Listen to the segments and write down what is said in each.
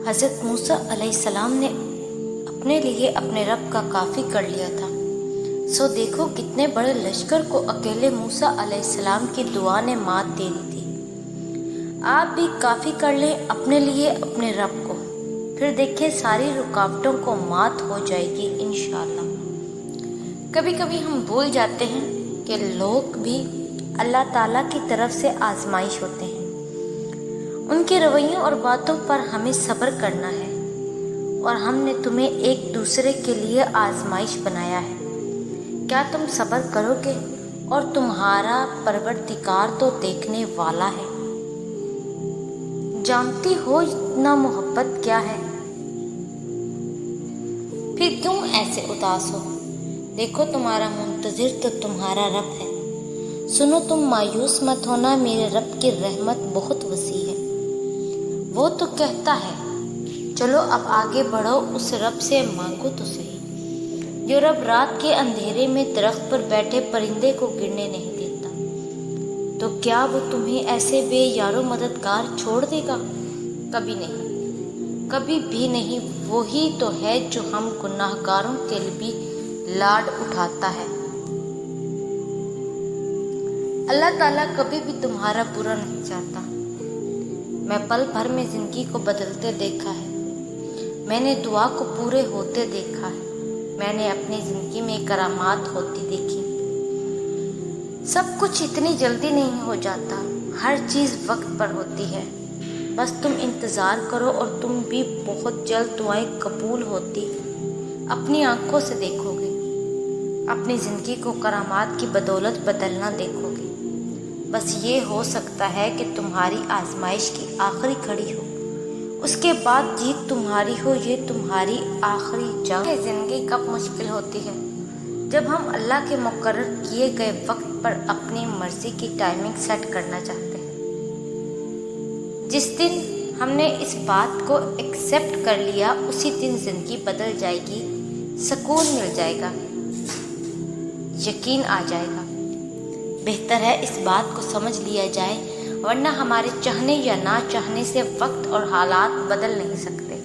حضرت موسیٰ علیہ السلام نے اپنے لیے اپنے رب کا کافی کر لیا تھا، سو دیکھو کتنے بڑے لشکر کو اکیلے موسیٰ علیہ السلام کی دعا نے مات دے دی تھی۔ آپ بھی کافی کر لیں اپنے لیے اپنے رب کو، پھر دیکھیں ساری رکاوٹوں کو مات ہو جائے گی انشاءاللہ۔ کبھی کبھی ہم بھول جاتے ہیں کہ لوگ بھی اللہ تعالیٰ کی طرف سے آزمائش ہوتے ہیں، ان کے رویوں اور باتوں پر ہمیں صبر کرنا ہے، اور ہم نے تمہیں ایک دوسرے کے لیے آزمائش بنایا ہے۔ کیا تم صبر کرو گے؟ اور تمہارا پروردگار تو دیکھنے والا ہے۔ جانتی ہو نہ محبت کیا ہے؟ پھر کیوں ایسے اداس ہو؟ دیکھو تمہارا منتظر تو تمہارا رب ہے۔ سنو تم مایوس مت ہونا، میرے رب کی رحمت بہت وسیع ہے۔ وہ تو کہتا ہے چلو اب آگے بڑھو، اس رب سے مانگو تو صحیح جو رب رات کے اندھیرے میں درخت پر بیٹھے پرندے کو گرنے نہیں دیتا، تو کیا وہ تمہیں ایسے بے یارو مددگار چھوڑ دے گا؟ کبھی نہیں، کبھی بھی نہیں۔ وہی تو ہے جو ہم گناہ گاروں کے لیے بھی لاڈ اٹھاتا ہے۔ اللہ تعالیٰ کبھی بھی تمہارا برا نہیں چاہتا۔ میں پل بھر میں زندگی کو بدلتے دیکھا ہے، میں نے دعا کو پورے ہوتے دیکھا ہے، میں نے اپنی زندگی میں کرامات ہوتی دیکھی۔ سب کچھ اتنی جلدی نہیں ہو جاتا، ہر چیز وقت پر ہوتی ہے، بس تم انتظار کرو اور تم بھی بہت جلد دعائیں قبول ہوتی اپنی آنکھوں سے دیکھو گے، اپنی زندگی کو کرامات کی بدولت بدلنا دیکھو گے۔ بس یہ ہو سکتا ہے کہ تمہاری آزمائش کی آخری گھڑی ہو، اس کے بعد جیت تمہاری ہو، یہ تمہاری آخری جنگ ہے۔ زندگی کب مشکل ہوتی ہے؟ جب ہم اللہ کے مقرر کیے گئے وقت پر اپنی مرضی کی ٹائمنگ سیٹ کرنا چاہتے ہیں۔ جس دن ہم نے اس بات کو ایکسیپٹ کر لیا، اسی دن زندگی بدل جائے گی، سکون مل جائے گا، یقین آ جائے گا۔ بہتر ہے اس بات کو سمجھ لیا جائے، ورنہ ہمارے چاہنے یا نہ چاہنے سے وقت اور حالات بدل نہیں سکتے۔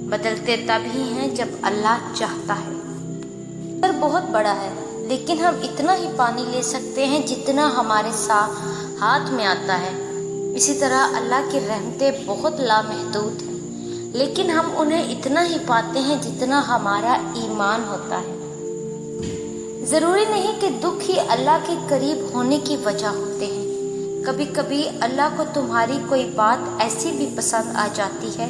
بدلتے تب ہی ہیں جب اللہ چاہتا ہے۔ سمندر بہت بڑا ہے، لیکن ہم اتنا ہی پانی لے سکتے ہیں جتنا ہمارے ہاتھ میں آتا ہے۔ اسی طرح اللہ کی رحمتیں بہت لامحدود ہیں، لیکن ہم انہیں اتنا ہی پاتے ہیں جتنا ہمارا ایمان ہوتا ہے۔ ضروری نہیں کہ دکھ ہی اللہ کے قریب ہونے کی وجہ ہوتے ہیں، کبھی کبھی اللہ کو تمہاری کوئی بات ایسی بھی پسند آ جاتی ہے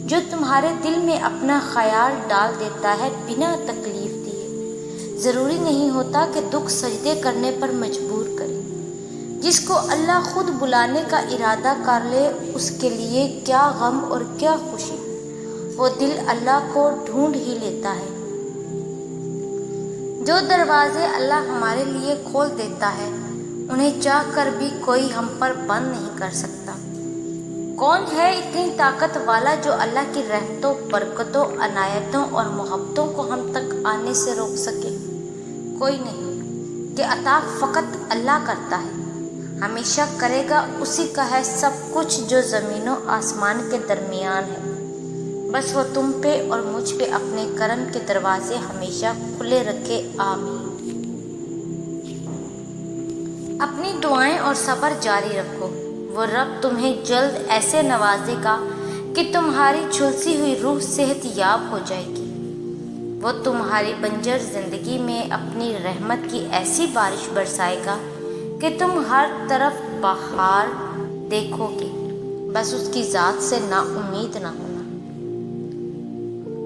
جو تمہارے دل میں اپنا خیال ڈال دیتا ہے بنا تکلیف دیے۔ ضروری نہیں ہوتا کہ دکھ سجدے کرنے پر مجبور کرے۔ جس کو اللہ خود بلانے کا ارادہ کر لے، اس کے لیے کیا غم اور کیا خوشی، وہ دل اللہ کو ڈھونڈ ہی لیتا ہے۔ جو دروازے اللہ ہمارے لیے کھول دیتا ہے، انہیں چاہ کر بھی کوئی ہم پر بند نہیں کر سکتا۔ کون ہے اتنی طاقت والا جو اللہ کی رحمتوں، برکتوں، عنایتوں اور محبتوں کو ہم تک آنے سے روک سکے؟ کوئی نہیں۔ کہ عطا فقط اللہ کرتا ہے، ہمیشہ کرے گا، اسی کا ہے سب کچھ جو زمین و آسمان کے درمیان ہے۔ بس وہ تم پہ اور مجھ پہ اپنے کرم کے دروازے ہمیشہ کھلے رکھے، آمین۔ اپنی دعائیں اور صبر جاری رکھو، وہ رب تمہیں جلد ایسے نوازے گا کہ تمہاری جھلسی ہوئی روح صحت یاب ہو جائے گی۔ وہ تمہاری بنجر زندگی میں اپنی رحمت کی ایسی بارش برسائے گا کہ تم ہر طرف بہار دیکھو گے، بس اس کی ذات سے نا امید نہ ہونا۔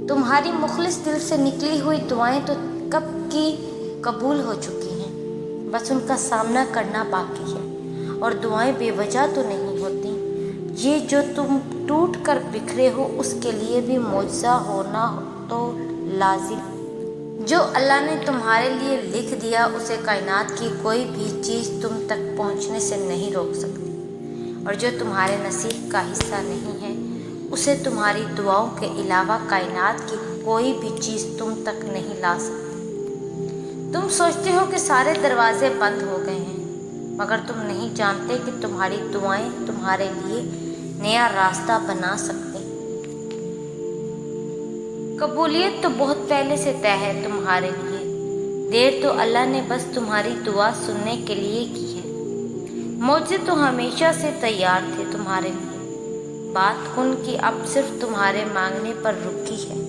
تمہاری مخلص دل سے نکلی ہوئی دعائیں تو کب کی قبول ہو چکی ہیں، بس ان کا سامنا کرنا باقی ہے۔ اور دعائیں بے وجہ تو نہیں ہوتی، یہ جو تم ٹوٹ کر بکھرے ہو اس کے لیے بھی معجزہ ہونا تو لازم۔ جو اللہ نے تمہارے لیے لکھ دیا، اسے کائنات کی کوئی بھی چیز تم تک پہنچنے سے نہیں روک سکتی، اور جو تمہارے نصیب کا حصہ نہیں ہے، اسے تمہاری دعاؤں کے علاوہ کائنات کی کوئی بھی چیز تم تک نہیں لا سکتی۔ تم سوچتے ہو کہ سارے دروازے بند ہو گئے ہیں، مگر تم نہیں جانتے کہ تمہاری دعائیں تمہارے لیے نیا راستہ بنا سکتے۔ قبولیت تو بہت پہلے سے طے ہے تمہارے لیے، دیر تو اللہ نے بس تمہاری دعا سننے کے لیے کی ہے۔ معجزے تو ہمیشہ سے تیار تھے تمہارے لیے، بات ان کی اب صرف تمہارے مانگنے پر رکی ہے۔